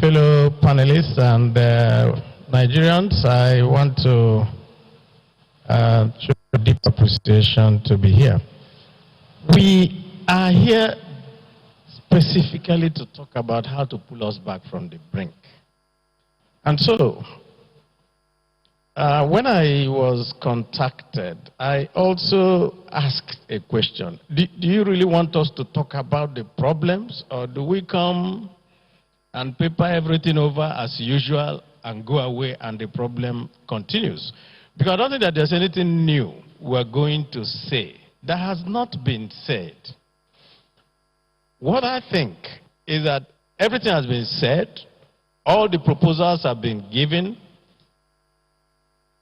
fellow panelists and Nigerians, I want to show a deep appreciation to be here. We are here specifically to talk about how to pull us back from the brink. And so, when I was contacted, I also asked a question. Do you really want us to talk about the problems, or do we come and paper everything over as usual and go away and the problem continues? Because I don't think that there's anything new we're going to say that has not been said. What I think is that everything has been said, all the proposals have been given,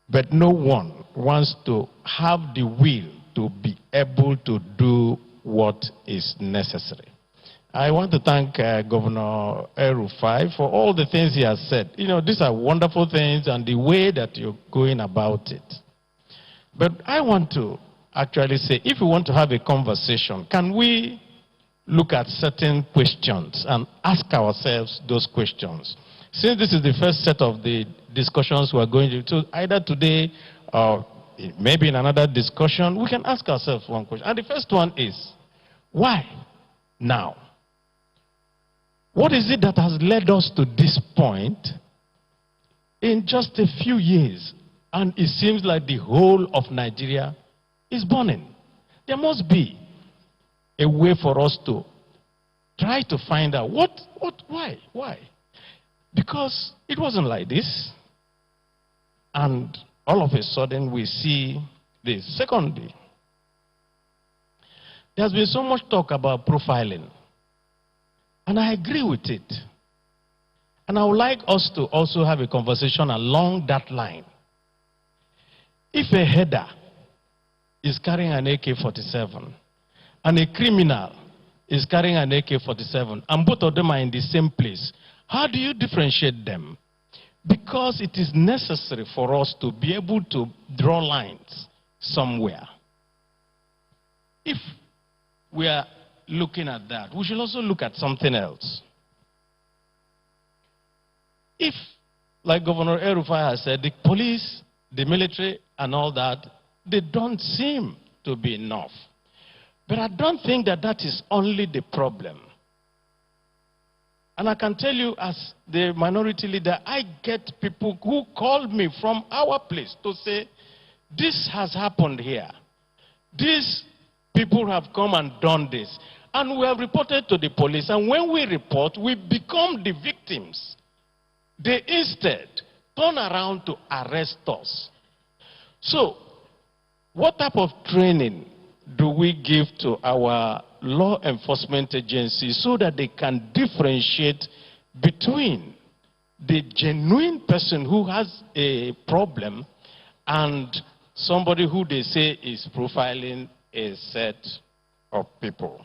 but no one wants to have the will to be able to do what is necessary. I want to thank Governor El-Rufai for all the things he has said. You know, these are wonderful things and the way that you're going about it. But I want to actually say, if we want to have a conversation, can we look at certain questions and ask ourselves those questions? Since this is the first set of the discussions we are going to do, either today or maybe in another discussion, we can ask ourselves one question. And the first one is, why now? What is it that has led us to this point in just a few years? And it seems like the whole of Nigeria is burning. There must be a way for us to try to find out why? Because it wasn't like this. And all of a sudden we see this. Secondly, there's been so much talk about profiling. And I agree with it. And I would like us to also have a conversation along that line. If a header is carrying an AK-47 and a criminal is carrying an AK-47 and both of them are in the same place, how do you differentiate them? Because it is necessary for us to be able to draw lines somewhere. If we are looking at that, we should also look at something else. If, like Governor El-Rufai has said, the police, the military, and all that, they don't seem to be enough. But I don't think that that is only the problem. And I can tell you, as the minority leader, I get people who call me from our place to say, this has happened here. These people have come and done this. And we have reported to the police. And when we report, we become the victims. They instead turn around to arrest us. So, what type of training do we give to our law enforcement agencies so that they can differentiate between the genuine person who has a problem and somebody who they say is profiling a set of people?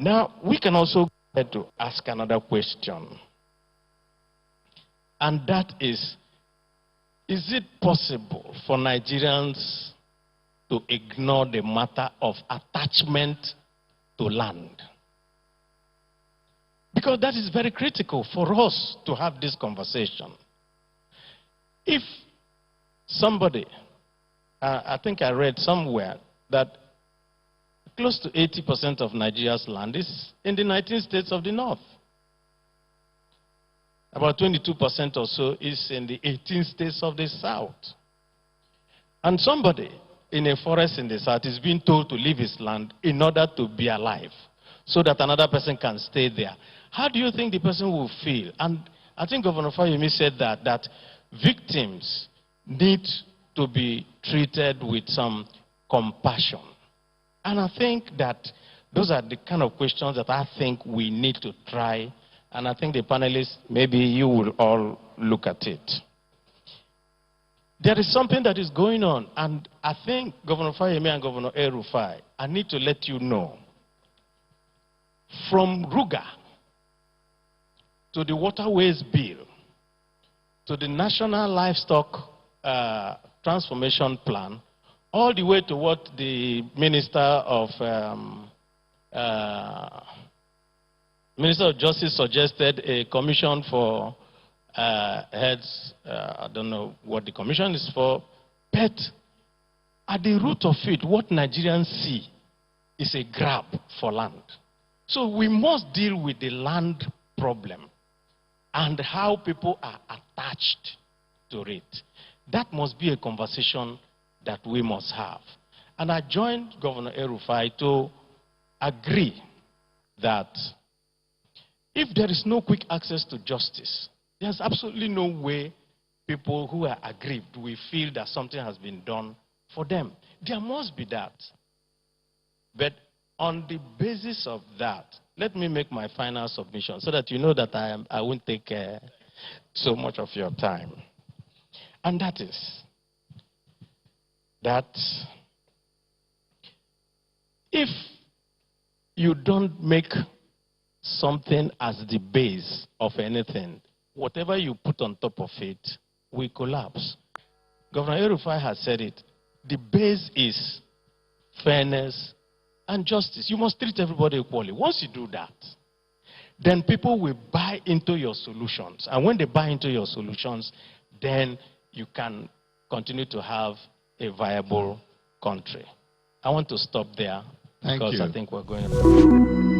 Now, we can also get to ask another question. And that is it possible for Nigerians to ignore the matter of attachment to land? Because that is very critical for us to have this conversation. If somebody, I think I read somewhere that close to 80% of Nigeria's land is in the 19 states of the north. About 22% or so is in the 18 states of the south. And somebody in a forest in the south is being told to leave his land in order to be alive, so that another person can stay there. How do you think the person will feel? And I think Governor Fayemi said that victims need to be treated with some compassion. And I think that those are the kind of questions that I think we need to try. And I think the panelists, maybe you will all look at it. There is something that is going on, and I think Governor Fayemi and Governor El-Rufai, I need to let you know, from Ruga to the Waterways Bill to the National Livestock Transformation Plan, all the way to what the Minister of Minister of Justice suggested a commission for heads. I don't know what the commission is for, but at the root of it, what Nigerians see is a grab for land. So we must deal with the land problem and how people are attached to it. That must be a conversation that we must have. And I joined Governor El-Rufai to agree that if there is no quick access to justice, there's absolutely no way people who are aggrieved will feel that something has been done for them. There must be that. But on the basis of that, let me make my final submission so that you know that I won't take so much of your time. And that is that if you don't make something as the base of anything, whatever you put on top of it will collapse. Governor El-Rufai has said it. The base is fairness and justice. You must treat everybody equally. Once you do that, then people will buy into your solutions. And when they buy into your solutions, then you can continue to have a viable country. I want to stop there because I think we're going to...